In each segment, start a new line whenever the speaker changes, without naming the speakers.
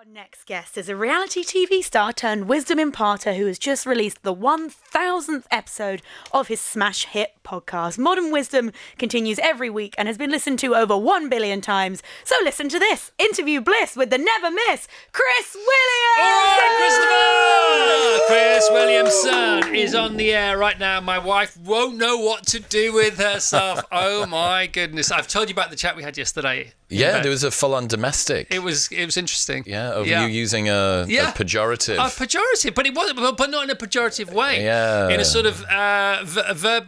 Our next guest is a reality TV star turned wisdom imparter who has just released the 1000th episode of his smash hit podcast. Modern Wisdom continues every week and has been listened to over 1 billion times. So listen to this interview bliss with the never miss Chris Williamson.
All right, Chris Williamson is on the air right now. My wife won't know what to do with herself. Oh my goodness! I've told you about the chat we had yesterday.
Yeah, there was a full-on domestic.
It was interesting.
Yeah, of you using a pejorative.
A pejorative, but it wasn't, but not in a pejorative way.
Yeah.
In a sort of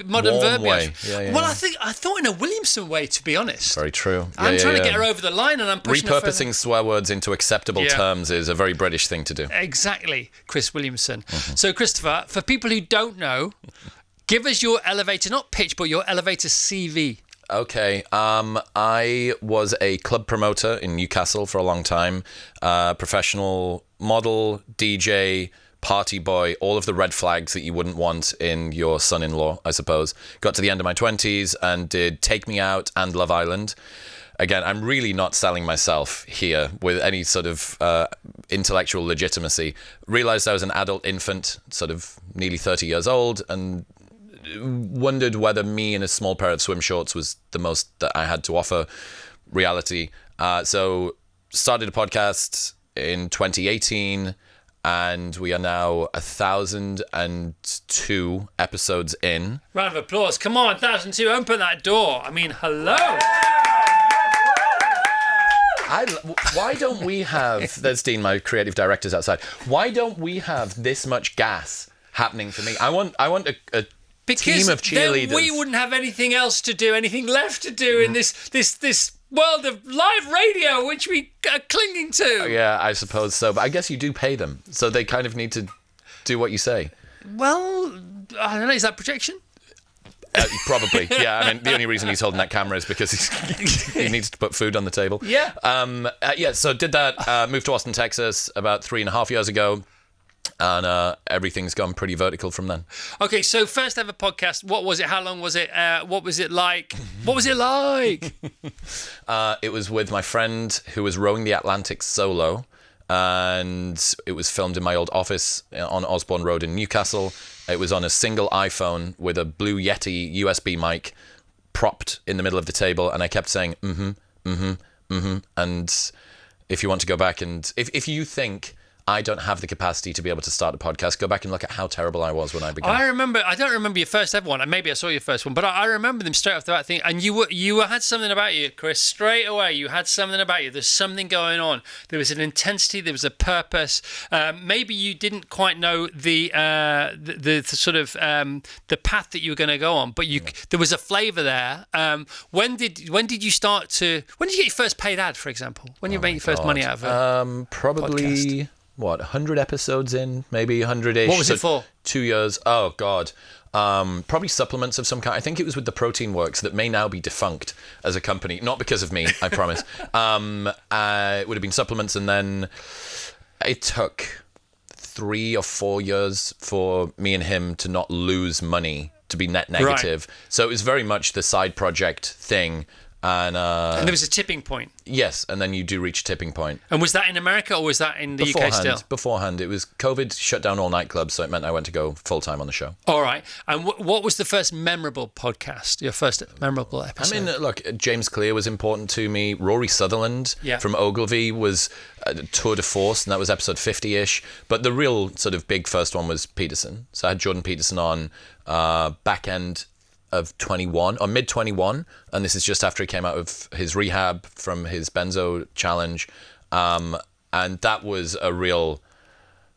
modern
Warm
verbiage.
way. Yeah.
Well, I thought in a Williamson way, to be honest.
Very true.
I'm trying to get her over the line, and I'm pushing her further.
Repurposing swear words into acceptable terms is a very British thing to do.
Exactly, Chris Williamson. Mm-hmm. So, Christopher, for people who don't know, give us your elevator, not pitch, but your elevator CV.
Okay, I was a club promoter in Newcastle for a long time, professional model, DJ, party boy, all of the red flags that you wouldn't want in your son-in-law, I suppose. Got to the end of my 20s and did Take Me Out and Love Island. Again, I'm really not selling myself here with any sort of intellectual legitimacy. Realised I was an adult infant, sort of nearly 30 years old, and wondered whether me in a small pair of swim shorts was the most that I had to offer reality. So started a podcast in 2018, and we are now 1,002 episodes in.
Round of applause. Come on, 1,002. Open that door. I mean, hello.
Why don't we have, there's Dean, my creative director's outside. Why don't we have this much gas happening for me? I want a team of cheerleaders.
Then we wouldn't have anything else to do, anything left to do in this world of live radio, which we are clinging to.
Yeah, I suppose so. But I guess you do pay them, so they kind of need to do what you say.
Well, I don't know. Is that projection?
Probably, yeah. I mean, the only reason he's holding that camera is because he needs to put food on the table.
Yeah.
So did that, moved to Austin, Texas about 3.5 years ago. And everything's gone pretty vertical from then.
Okay, so first ever podcast. What was it? How long was it? What was it like? What was it like?
It was with my friend who was rowing the Atlantic solo, and it was filmed in my old office on Osborne Road in Newcastle. It was on a single iPhone with a Blue Yeti USB mic propped in the middle of the table, and I kept saying, And if you want to go back and if you think I don't have the capacity to be able to start a podcast, go back and look at how terrible I was when I began.
I don't remember your first ever one, and maybe I saw your first one, but I remember them straight off the bat thing. And you had something about you, Chris, straight away. You had something about you. There's something going on. There was an intensity. There was a purpose. Maybe you didn't quite know the sort of the path that you were going to go on, but there was a flavour there. When did you start to? When did you get your first paid ad, for example? When you made your first money out of it?
Probably.
Podcast?
100 episodes in, maybe 100-ish.
What was it for?
2 years. Oh, God. Probably supplements of some kind. I think it was with the Protein Works that may now be defunct as a company. Not because of me, I promise. It would have been supplements, and then it took 3 or 4 years for me and him to not lose money, to be net negative. Right. So it was very much the side project thing. And there was a tipping point. Yes, and then you do reach a tipping point. And was that in America or was that in the UK still? Beforehand. It was COVID shut down all nightclubs, so it meant I went to go full-time on the show. All right. And what was the first memorable podcast, your first memorable episode? I mean, look, James Clear was important to me. Rory Sutherland from Ogilvy was a tour de force, and that was episode 50-ish. But the real sort of big first one was Peterson. So I had Jordan Peterson on back end of 21 or mid 21, and this is just after he came out of his rehab from his benzo challenge, and that was a real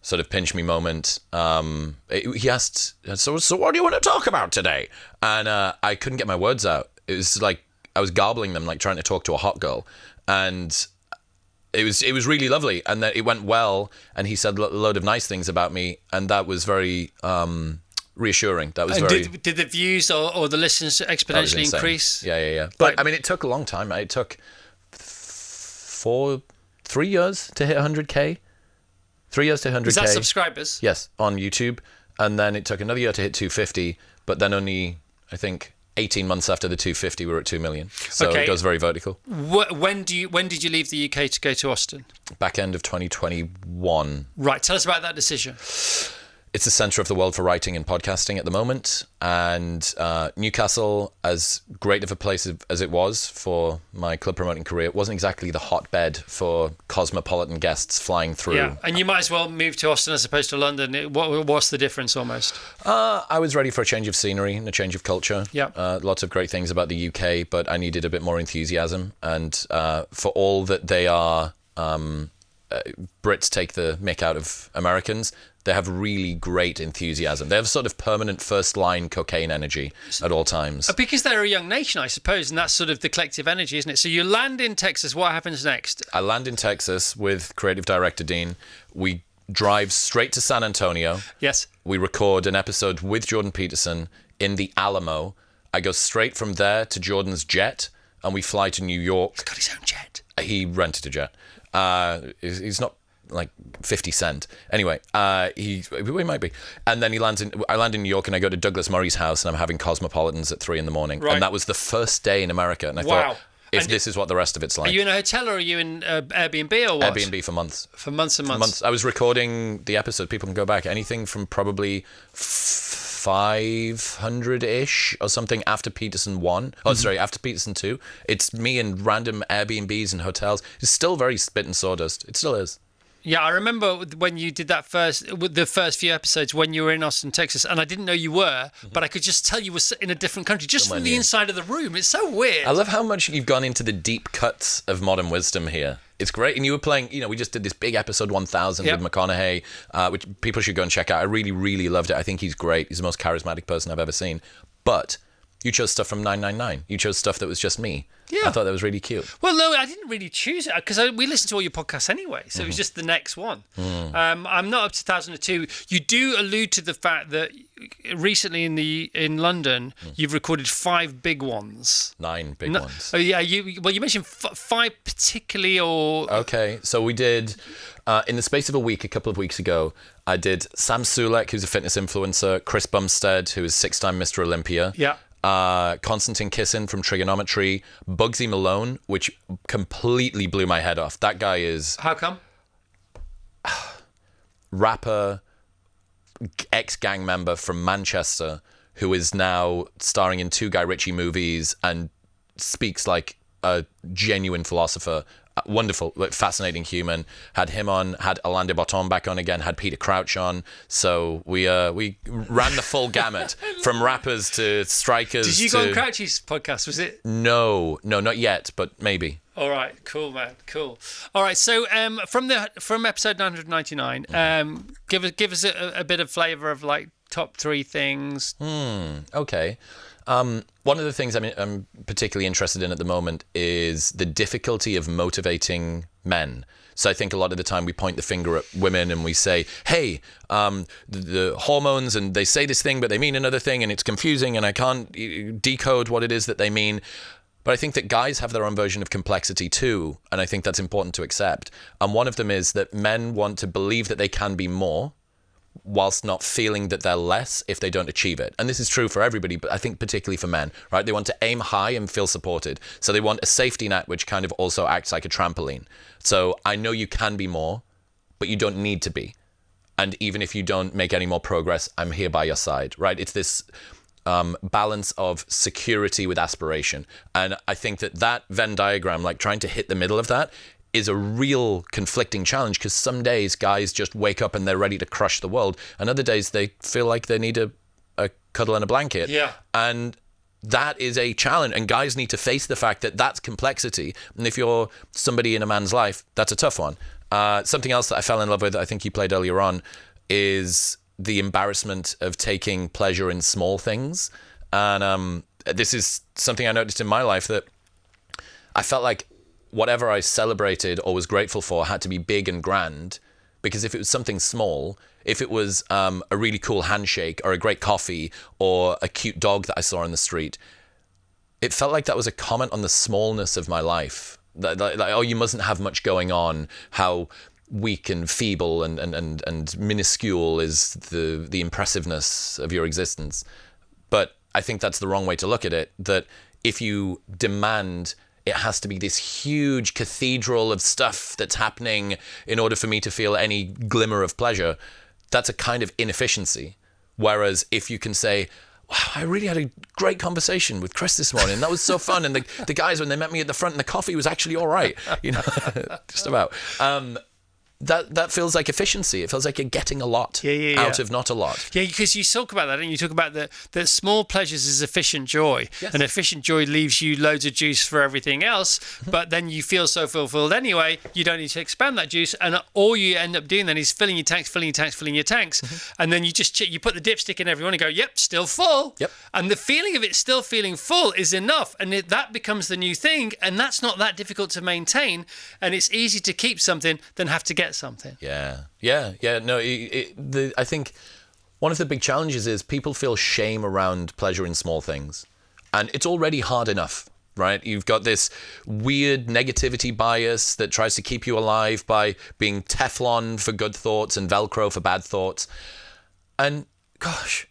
sort of pinch me moment. He asked, so what do you want to talk about today? And I couldn't get my words out. It was like I was garbling them, like trying to talk to a hot girl, and it was really lovely. And then it went well, and he said a load of nice things about me, and that was very reassuring. That was very. Did the views or the listens exponentially increase? Yeah. But I mean, it took a long time. It took 3 years to hit 100K. 3 years to 100K. Is that subscribers? Yes, on YouTube, and then it took another year to hit 250. But then only, I think, 18 months after the 250, we were at 2 million. So
Okay.
it goes very vertical.
When did you leave the UK to go to Austin?
Back end of 2021.
Right. Tell us about that decision.
It's the center of the world for writing and podcasting at the moment. And Newcastle, as great of a place as it was for my club promoting career, it wasn't exactly the hotbed for cosmopolitan guests flying through.
Yeah, and you might as well move to Austin as opposed to London. What's the difference almost?
I was ready for a change of scenery and a change of culture.
Yeah.
Lots of great things about the UK, but I needed a bit more enthusiasm. And for all that they are, Brits take the mick out of Americans, they have really great enthusiasm. They have sort of permanent first-line cocaine energy at all times.
Because they're a young nation, I suppose, and that's sort of the collective energy, isn't it? So you land in Texas. What happens next?
I land in Texas with creative director Dean. We drive straight to San Antonio.
Yes.
We record an episode with Jordan Peterson in the Alamo. I go straight from there to Jordan's jet, and we fly to New York.
He's got his own jet.
He rented a jet. He's not like 50 Cent. Anyway, he might be. And then I land in New York, and I go to Douglas Murray's house, and I'm having Cosmopolitans at 3 a.m.
Right.
And that was the first day in America. And I thought, if this is what the rest of it's like.
Are you in a hotel or are you in Airbnb or what?
Airbnb for months.
For months and months.
I was recording the episode. People can go back. Anything from probably 500-ish or something after Peterson 1. Oh, sorry, after Peterson 2. It's me in random Airbnbs and hotels. It's still very spit and sawdust. It still is.
Yeah, I remember when you did the first few episodes when you were in Austin, Texas, and I didn't know you were, but I could just tell you were in a different country just from the inside of the room. It's so weird.
I love how much you've gone into the deep cuts of modern wisdom here. It's great. And you were playing, we just did this big episode 1000 with McConaughey, which people should go and check out. I really, really loved it. I think he's great. He's the most charismatic person I've ever seen. But you chose stuff from 999. You chose stuff that was just me. Yeah. I thought that was really cute.
Well, no, I didn't really choose it because we listened to all your podcasts anyway, so it was just the next one. I'm not up to 1002. You do allude to the fact that recently in London, you've recorded 5 big ones.
9 big ones.
Oh yeah, you mentioned 5 particularly, or
okay. So we did in the space of a week, a couple of weeks ago. I did Sam Sulek, who's a fitness influencer, Chris Bumstead, who is 6-time Mr. Olympia.
Yeah.
Konstantin Kissin from Trigonometry, Bugsy Malone, which completely blew my head off. That guy is...
How come?
Rapper, ex-gang member from Manchester, who is now starring in 2 Guy Ritchie movies and speaks like a genuine philosopher. Wonderful, fascinating human. Had him on, had Alain de Botton back on again, had Peter Crouch on. So we ran the full gamut from rappers to strikers.
Did you go on Crouchy's podcast? Was it?
No, not yet, but maybe.
All right, cool, man, cool. All right, so from episode 999, give us a bit of flavour of like top 3 things.
Okay. One of the things I'm particularly interested in at the moment is the difficulty of motivating men. So I think a lot of the time we point the finger at women and we say, hey, the hormones, and they say this thing, but they mean another thing, and it's confusing, and I can't decode what it is that they mean. But I think that guys have their own version of complexity too, and I think that's important to accept. And one of them is that men want to believe that they can be more, whilst not feeling that they're less if they don't achieve it. And this is true for everybody, but I think particularly for men, right? They want to aim high and feel supported. So they want a safety net which kind of also acts like a trampoline. So I know you can be more, but you don't need to be. And even if you don't make any more progress, I'm here by your side, right? It's this balance of security with aspiration. And I think that Venn diagram, like trying to hit the middle of that, is a real conflicting challenge, because some days guys just wake up and they're ready to crush the world, and other days they feel like they need a cuddle and a blanket.
Yeah.
And that is a challenge, and guys need to face the fact that that's complexity. And if you're somebody in a man's life, that's a tough one. Something else that I fell in love with, I think you played earlier on, is the embarrassment of taking pleasure in small things. And this is something I noticed in my life, that I felt like whatever I celebrated or was grateful for had to be big and grand, because if it was something small, if it was a really cool handshake or a great coffee or a cute dog that I saw on the street, it felt like that was a comment on the smallness of my life. Like, oh, you mustn't have much going on, how weak and feeble and minuscule is the impressiveness of your existence. But I think that's the wrong way to look at it, that if you demand it has to be this huge cathedral of stuff that's happening in order for me to feel any glimmer of pleasure, that's a kind of inefficiency. Whereas if you can say, wow, I really had a great conversation with Chris this morning. That was so fun. And the guys, when they met me at the front, and the coffee was actually all right. Just about. That feels like efficiency. It feels like you're getting a lot out of not a lot.
Yeah, because you talk about that, and you talk about that small pleasures is efficient joy. Yes. And efficient joy leaves you loads of juice for everything else, but then you feel so fulfilled anyway, you don't need to expand that juice, and all you end up doing then is filling your tanks, and then you put the dipstick in everyone and go, yep, still full.
Yep.
And the feeling of it still feeling full is enough, and that becomes the new thing, and that's not that difficult to maintain, and it's easy to keep something than have to get something.
Yeah. No, I think one of the big challenges is people feel shame around pleasure in small things, and it's already hard enough, right? You've got this weird negativity bias that tries to keep you alive by being Teflon for good thoughts and Velcro for bad thoughts. And gosh,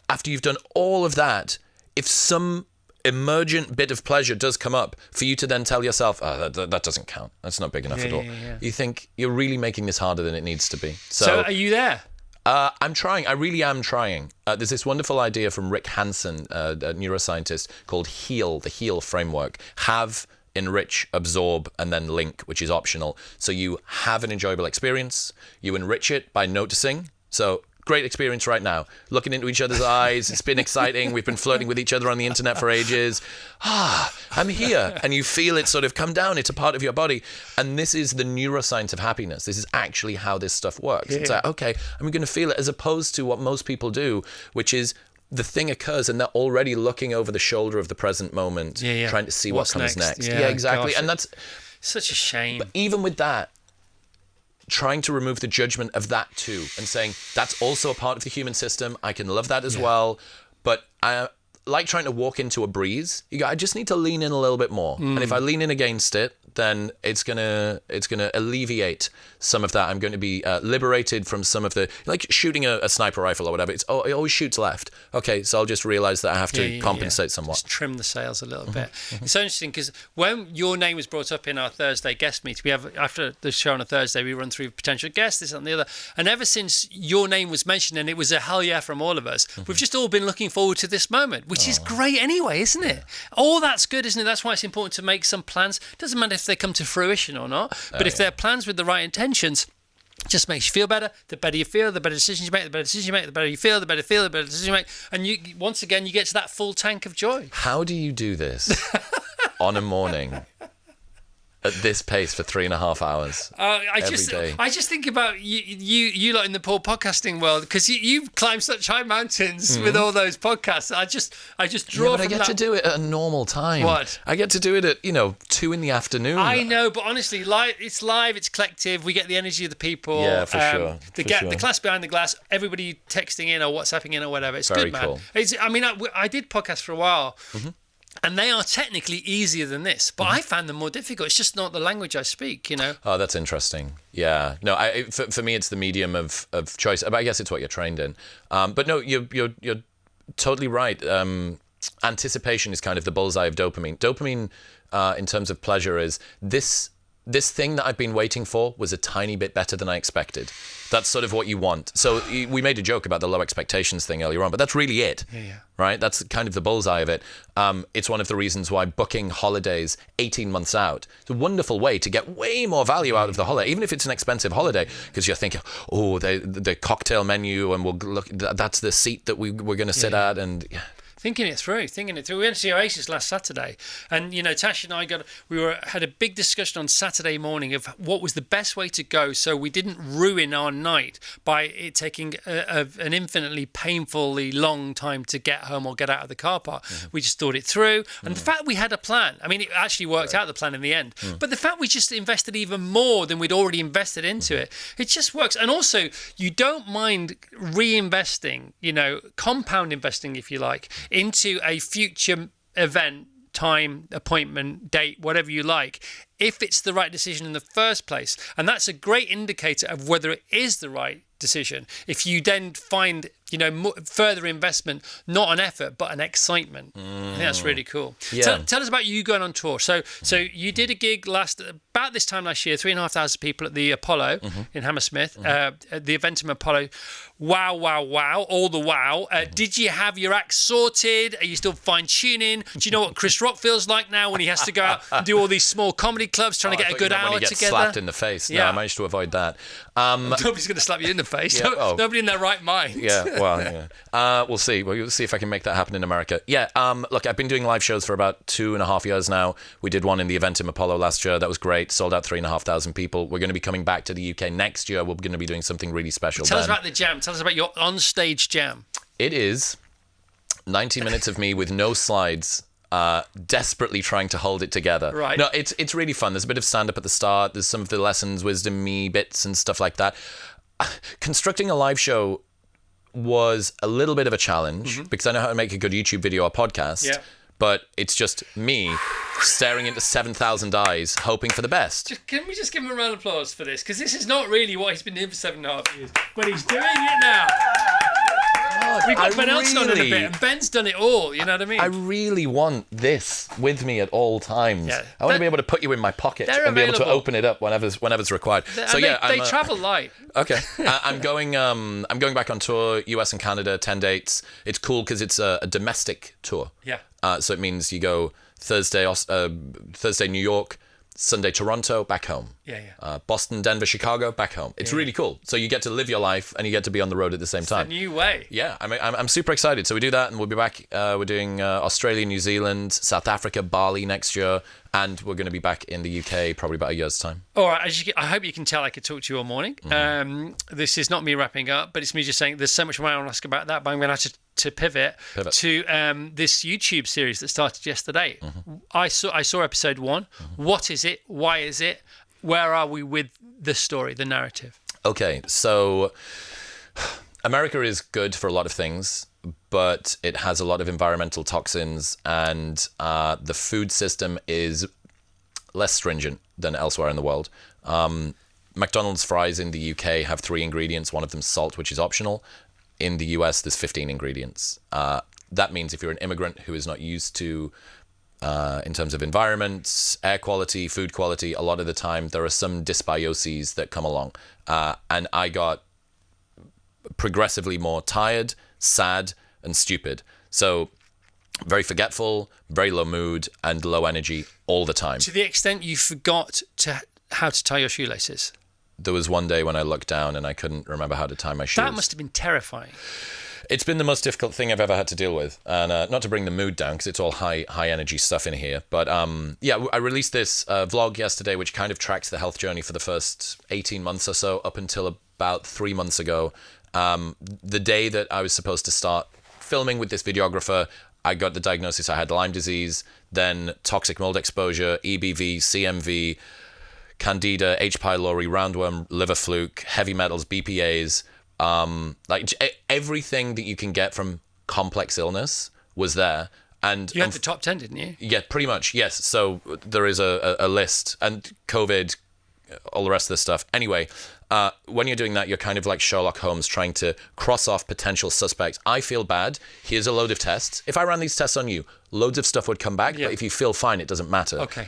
after you've done all of that, if some emergent bit of pleasure does come up, for you to then tell yourself, oh, that doesn't count, that's not big enough at all. You think you're really making this harder than it needs to be.
So are you there?
I'm trying. I really am trying. There's this wonderful idea from Rick Hansen, a neuroscientist, called HEAL, the HEAL framework. Have, enrich, absorb, and then link, which is optional. So you have an enjoyable experience, you enrich it by noticing. So great experience right now. Looking into each other's eyes. It's been exciting. We've been flirting with each other on the internet for ages. I'm here. And you feel it sort of come down. It's a part of your body. And this is the neuroscience of happiness. This is actually how this stuff works. Yeah. It's like, okay, I'm going to feel it, as opposed to what most people do, which is the thing occurs and they're already looking over the shoulder of the present moment, trying to see what comes next. Yeah, exactly. Gosh, and that's
such a shame.
But even with that, trying to remove the judgment of that too, and saying that's also a part of the human system. I can love that as well, but I like trying to walk into a breeze. You go, I just need to lean in a little bit more, and if I lean in against it, then it's gonna alleviate some of that. I'm going to be liberated from some of the, like shooting a sniper rifle or whatever. It always shoots left. Okay, so I'll just realize that I have to compensate somewhat.
Just trim the sails a little bit. It's so interesting because when your name was brought up in our Thursday guest meet, we have, after the show on a Thursday, we run through potential guests, this and the other, and ever since your name was mentioned, and it was a hell yeah from all of us, we've just all been looking forward to this moment, which is great anyway, isn't it? All that's good, isn't it? That's why it's important to make some plans. Doesn't matter if they come to fruition or not, but if they're plans with the right intentions, just makes you feel better. The better you feel, the better decisions you make. The better decisions you make, the better you feel. The better decisions you make, and you once again you get to that full tank of joy.
How do you do this on a morning at this pace for 3.5 hours
I just think about you lot in the poor podcasting world, because you climb such high mountains with all those podcasts. I just draw from that.
I get to do it at a normal time.
What?
I get to do it at 2 in the afternoon.
I know, but honestly, it's live, it's collective. We get the energy of the people.
Yeah, for sure.
The class behind the glass, everybody texting in or WhatsApping in or whatever. It's
very
good, man.
Cool.
I did podcasts for a while. And they are technically easier than this, but I found them more difficult. It's just not the language I speak,
Oh, that's interesting. Yeah. No, for me, it's the medium of choice. But I guess it's what you're trained in. But no, you're totally right. Anticipation is kind of the bullseye of dopamine. Dopamine, in terms of pleasure, is this thing that I've been waiting for was a tiny bit better than I expected. That's sort of what you want. So we made a joke about the low expectations thing earlier on, but that's really it, right? That's kind of the bullseye of it. It's one of the reasons why booking holidays 18 months out, it's a wonderful way to get way more value out of the holiday, even if it's an expensive holiday, because you're thinking, the cocktail menu, and we'll look, that's the seat that we're going to sit at, and
Thinking it through. We went to see Oasis last Saturday, and Tash and I had a big discussion on Saturday morning of what was the best way to go, so we didn't ruin our night by it taking an infinitely painfully long time to get home or get out of the car park. We just thought it through, and the fact we had a plan. I mean, it actually worked out, the plan in the end. But the fact we just invested even more than we'd already invested into it just works. And also, you don't mind reinvesting, compound investing, if you like, into a future event, time, appointment, date, whatever you like, if it's the right decision in the first place. And that's a great indicator of whether it is the right decision. If you then find, further investment, not an effort, but an excitement. I think that's really cool.
Yeah.
Tell us about you going on tour. So you did a gig about this time last year, 3,500 people at the Apollo in Hammersmith, at the Eventum Apollo. Wow, wow, wow, all the wow. Did you have your act sorted? Are you still fine-tuning? Do you know what Chris Rock feels like now when he has to go out and do all these small comedy clubs trying to get a good hour
when he gets
together?
slapped in the face. No, I managed to avoid that.
Nobody's going to slap you in the face.
Yeah,
Nobody in their right mind.
Yeah, well, yeah. We'll see. We'll see if I can make that happen in America. Yeah, look, I've been doing live shows for about 2.5 years now. We did one in the Eventum Apollo last year. That was great. Sold out 3,500 people. We're going to be coming back to the UK next year. We're going to be doing something really special.
Tell us about the jam. Tell us about your on-stage jam.
It is 90 minutes of me with no slides, desperately trying to hold it together.
Right.
No, it's really fun. There's a bit of stand-up at the start. There's some of the lessons, wisdom, me bits and stuff like that. Constructing a live show was a little bit of a challenge because I know how to make a good YouTube video or podcast.
Yeah.
But it's just me staring into 7,000 eyes, hoping for the best.
Can we just give him a round of applause for this? Because this is not really what he's been doing for 7.5 years. But he's doing it now. We've got Ben Elton on in a bit, and Ben's done it all, you know what I mean?
I really want this with me at all times.
Yeah.
I want to be able to put you in my pocket and be able to open it up whenever's required.
They travel light.
Okay. I'm going back on tour, US and Canada, 10 dates. It's cool because it's a domestic tour.
Yeah.
So it means you go Thursday New York, Sunday Toronto, back home.
Yeah.
Boston, Denver, Chicago, back home. It's really cool. So you get to live your life and you get to be on the road at the same time.
It's a new way.
Yeah, I'm super excited. So we do that, and we'll be back. We're doing Australia, New Zealand, South Africa, Bali next year, and we're going to be back in the UK probably about a year's time.
All right, I hope you can tell I could talk to you all morning. This is not me wrapping up, but it's me just saying there's so much more I want to ask about that, but I'm going to have to pivot to this YouTube series that started yesterday. I saw episode 1. What is it? Why is it? Where are we with the story, the narrative? Okay,
so America is good for a lot of things, but it has a lot of environmental toxins, and the food system is less stringent than elsewhere in the world. McDonald's fries in the UK have 3 ingredients. One of them salt, which is optional. In the US, there's 15 ingredients. That means if you're an immigrant who is not used to, in terms of environment, air quality, food quality, a lot of the time there are some dysbioses that come along. And I got progressively more tired, sad, and stupid. So very forgetful, very low mood, and low energy all the time.
To the extent you forgot how to tie your shoelaces.
There was one day when I looked down and I couldn't remember how to tie my shoes.
That must have been terrifying.
It's been the most difficult thing I've ever had to deal with. And not to bring the mood down, because it's all high energy stuff in here. But I released this vlog yesterday, which kind of tracks the health journey for the first 18 months or so, up until about 3 months ago. The day that I was supposed to start filming with this videographer, I got the diagnosis I had Lyme disease, then toxic mold exposure, EBV, CMV, Candida, H. pylori, roundworm, liver fluke, heavy metals, BPAs, everything that you can get from complex illness was there. And
you had the top 10, didn't you?
Yeah, pretty much, yes. So there is a list, and COVID, all the rest of this stuff. Anyway, when you're doing that, you're kind of like Sherlock Holmes trying to cross off potential suspects. I feel bad. Here's a load of tests. If I ran these tests on you, loads of stuff would come back. Yeah. But if you feel fine, it doesn't matter.
Okay.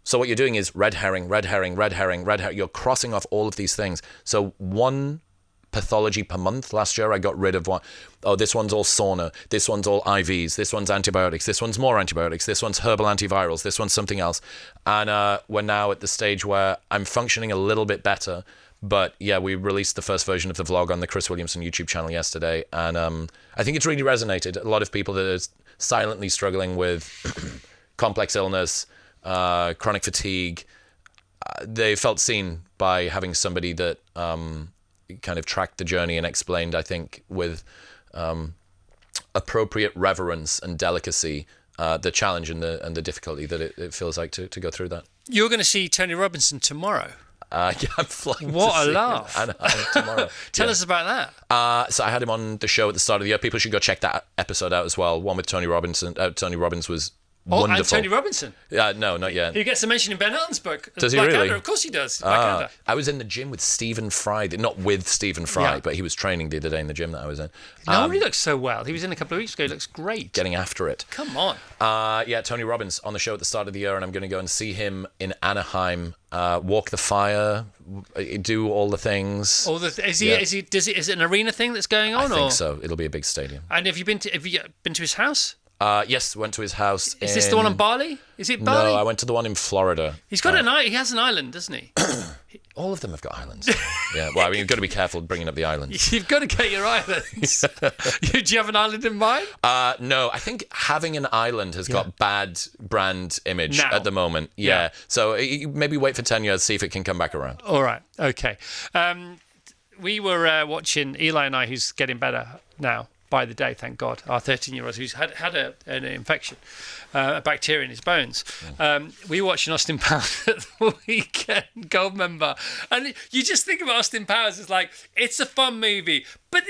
So what you're doing is red herring, red herring, red herring, red herring. You're crossing off all of these things. So one pathology per month. Last year I got rid of one. Oh, this one's all sauna. This one's all IVs. This one's antibiotics. This one's more antibiotics. This one's herbal antivirals. This one's something else. And we're now at the stage where I'm functioning a little bit better. But yeah, we released the first version of the vlog on the Chris Williamson YouTube channel yesterday. And I think it's really resonated. A lot of people that are silently struggling with complex illness, chronic fatigue, they felt seen by having somebody that kind of tracked the journey and explained, I think, with appropriate reverence and delicacy, the challenge and the difficulty that it feels like to go through that.
You're going to see Tony Robinson tomorrow.
Yeah, I'm flying.
What a laugh!
Tomorrow.
Tell us about that.
So I had him on the show at the start of the year. People should go check that episode out as well. One with Tony Robinson. Tony Robbins was Wonderful.
And Tony Robinson.
No, not yet.
He gets a mention in Ben Elton's book.
Does he
Blackadder.
really?
Of course he does. Blackadder.
I was in the gym with Stephen Fry. Not with Stephen Fry,
Yeah.
but he was training the other day in the gym that I was in.
No, he looks so well. He was in a couple of weeks ago. He looks great.
Getting after it.
Come on.
Tony Robbins on the show at the start of the year, and I'm going to go and see him in Anaheim, walk the fire, do all the things.
Is it an arena thing that's going on?
I think so. It'll be a big stadium.
And have you been to his house?
Yes, went to his house.
Is this the one on Bali? Is it Bali?
No, I went to the one in Florida.
He's got he has an island, doesn't he?
All of them have got islands. Yeah, well, I mean, you've got to be careful bringing up the islands.
You've got to get your islands. Do you have an island in mind?
No, I think having an island has got bad brand image
Now.
at the moment. Yeah. So maybe wait for 10 years, see if it can come back around.
All right. Okay. We were watching Eli and I, who's getting better now by the day, thank God. Our 13-year-old who's had an infection, a bacteria in his bones. We were watching Austin Powers at the weekend, Gold member, and you just think about Austin Powers as like it's a fun movie, but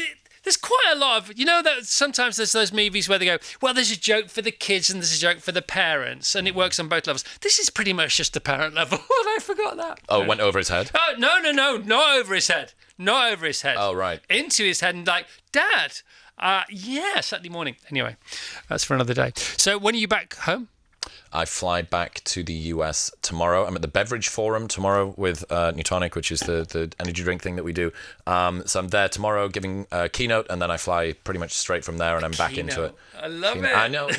there's quite a lot of, that sometimes there's those movies where they go, well, there's a joke for the kids and there's a joke for the parents, and it works on both levels. This is pretty much just the parent level. I forgot that.
Oh, it went over his head?
Oh, no, not over his head. Not over his head.
Oh, right.
Into his head and like, Dad, Saturday morning. Anyway, that's for another day. So when are you back home?
I fly back to the US tomorrow. I'm at the Beverage Forum tomorrow with Newtonic, which is the energy drink thing that we do. So I'm there tomorrow giving a keynote, and then I fly pretty much straight from there, and I'm back into it.
I love it.
I know.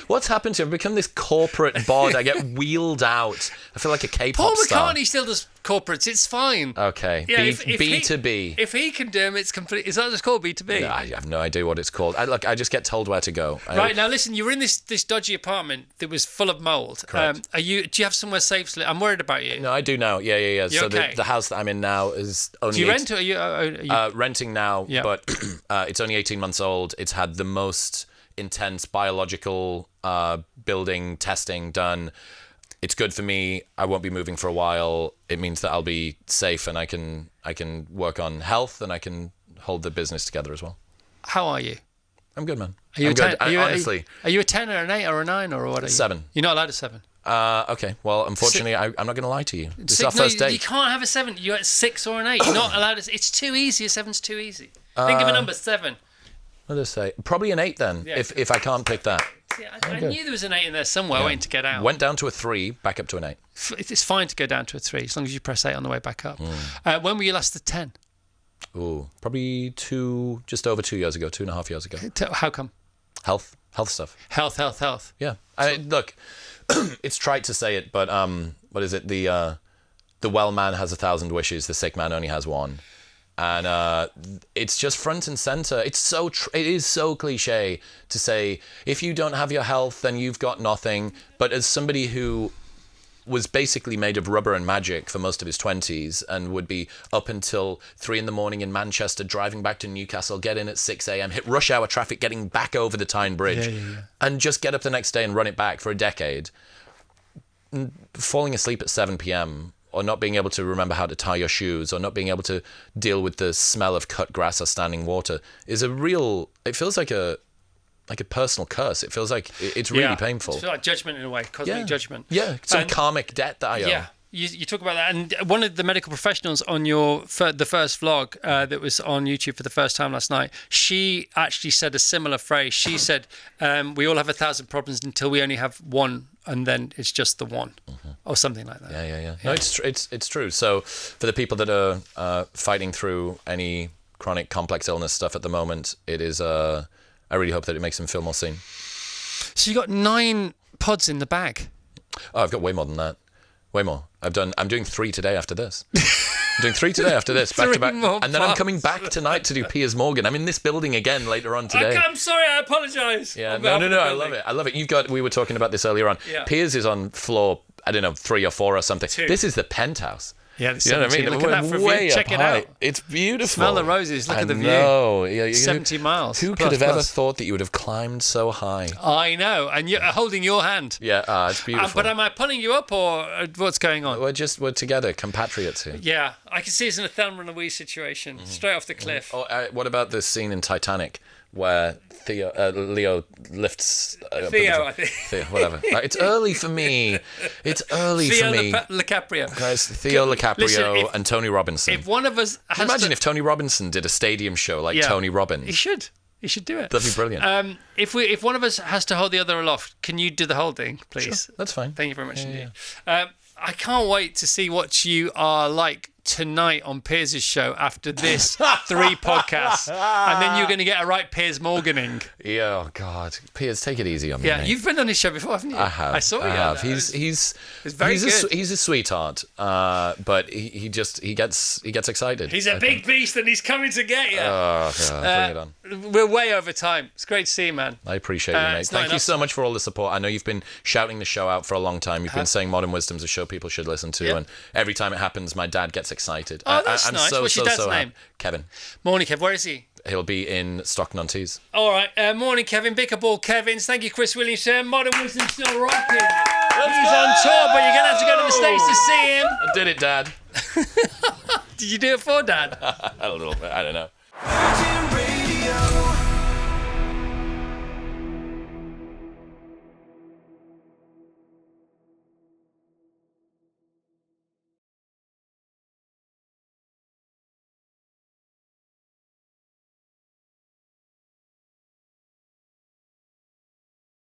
What's happened to me? I've become this corporate bod. I get wheeled out. I feel like a K-pop
Paul
star.
McCartney still does corporates. It's fine.
Okay.
Yeah,
B2B.
If he can do them, it's complete. Is that what it's called, B2B?
No, I have no idea what it's called. I just get told where to go.
Right, now listen, you were in this dodgy apartment that was full of mould.
Correct.
Do you have somewhere safe to live? I'm worried about you.
No, I do now. Yeah. So
okay?
the house that I'm in now is only...
Do you rent or are you...
renting now,
Yeah.
but it's only 18 months old. It's had the most intense biological building testing done. It's good for me. I won't be moving for a while. It means that I'll be safe, and I can work on health, and I can hold the business together as well.
How are you?
I'm good, man.
Are you
I'm
a 10?
good. Honestly.
Are you a 10 or an 8 or a 9 or what are you?
7.
You're not allowed a 7.
Okay. Well, unfortunately, I'm not going to lie to you. This is our
No,
first date.
you can't have a 7. You're at 6 or an 8. You're not allowed. It's too easy. A 7's too easy. Think of a number 7.
What did I say? Probably an 8 then,
Yeah.
if I can't pick that.
See, I knew there was an 8 in there somewhere waiting to get out.
Went down to a 3, back up to an 8.
It's fine to go down to a 3 as long as you press 8 on the way back up. When were you last at 10?
Ooh, probably just over 2 years ago, 2.5 years ago.
How come?
Health stuff.
Health.
Yeah. Look, it's trite to say it, but what is it? The well man has 1,000 wishes, the sick man only has one. And it's just front and center. It is so cliche to say, if you don't have your health, then you've got nothing. But as somebody who was basically made of rubber and magic for most of his 20s and would be up until 3 a.m. in Manchester, driving back to Newcastle, get in at 6 a.m., hit rush hour traffic, getting back over the Tyne Bridge, and just get up the next day and run it back for a decade. Falling asleep at 7 p.m., or not being able to remember how to tie your shoes, or not being able to deal with the smell of cut grass or standing water is it feels like a personal curse. It feels like it's really painful.
It's like judgment in a way, cosmic judgment.
Yeah, some karmic debt that I owe.
Yeah, you talk about that. And one of the medical professionals on the first vlog that was on YouTube for the first time last night, she actually said a similar phrase. She said, we all have 1,000 problems until we only have one, and then it's just the one, or something like that.
Yeah. No, it's true. So for the people that are fighting through any chronic complex illness stuff at the moment, it is... I really hope that it makes them feel more seen.
So you got 9 pods in the bag.
Oh, I've got way more than that. Way more. I'm doing 3 today after this. I'm doing 3 today after this, back to back. And then I'm coming back tonight to do Piers Morgan. I'm in this building again later on today.
I'm sorry, I apologise.
Yeah, no, I love it. We were talking about this earlier on.
Yeah.
Piers is on floor, I don't know, 3 or 4 or something.
2.
This is the penthouse.
Yeah,
you know what I mean?
Look at that for a
way
view. Check it
high.
out.
It's beautiful.
Smell the roses. Look at the view.
No, yeah,
70 miles.
Who could have ever thought that you would have climbed so high?
I know, and you're holding your hand.
Yeah, it's beautiful.
But am I pulling you up, or what's going on?
We're together, compatriots here.
Yeah, I can see it's in a Thelma and Louise situation, straight off the cliff.
Oh, what about the scene in Titanic where Leo lifts...
Theo, I think.
Theo, whatever. It's early for me. It's early
Theo
for me.
DiCaprio.
Guys, Theo DiCaprio
Listen,
and Tony Robinson.
If one of us has
Imagine if Tony Robinson did a stadium show like Tony Robbins.
He should. He should do it.
That'd be brilliant.
If one of us has to hold the other aloft, can you do the whole thing, please?
Sure, that's fine.
Thank you very much indeed. I can't wait to see what you are like tonight on Piers' show after this 3 podcasts, and then you're going to get a right Piers Morganing.
Yeah, oh God, Piers, take it easy on me.
Yeah,
mate.
you've been on his show before, haven't you?
I have.
I saw you.
I have.
He's very good.
He's a sweetheart, but he gets excited.
He's a big beast, and he's coming to get you.
Bring it on.
We're way over time. It's great to see you, man.
I appreciate you, mate. Thank you so much for all the support. I know you've been shouting the show out for a long time. You've been saying Modern Wisdom's a show people should listen to, and every time it happens, my dad gets excited.
Oh, that's nice. What's your dad's name?
Kevin.
Morning, Kev. Where is he?
He'll be in Stockton-on-Tees.
All right. Morning, Kevin. Big ball, Kevins. Thank you, Chris Williamson. Modern Wisdom still rocking. He's on tour, but you're going to have to go to the States to see him.
I did it, Dad.
Did you do it for Dad?
A little bit. I don't know.
Virgin Radio.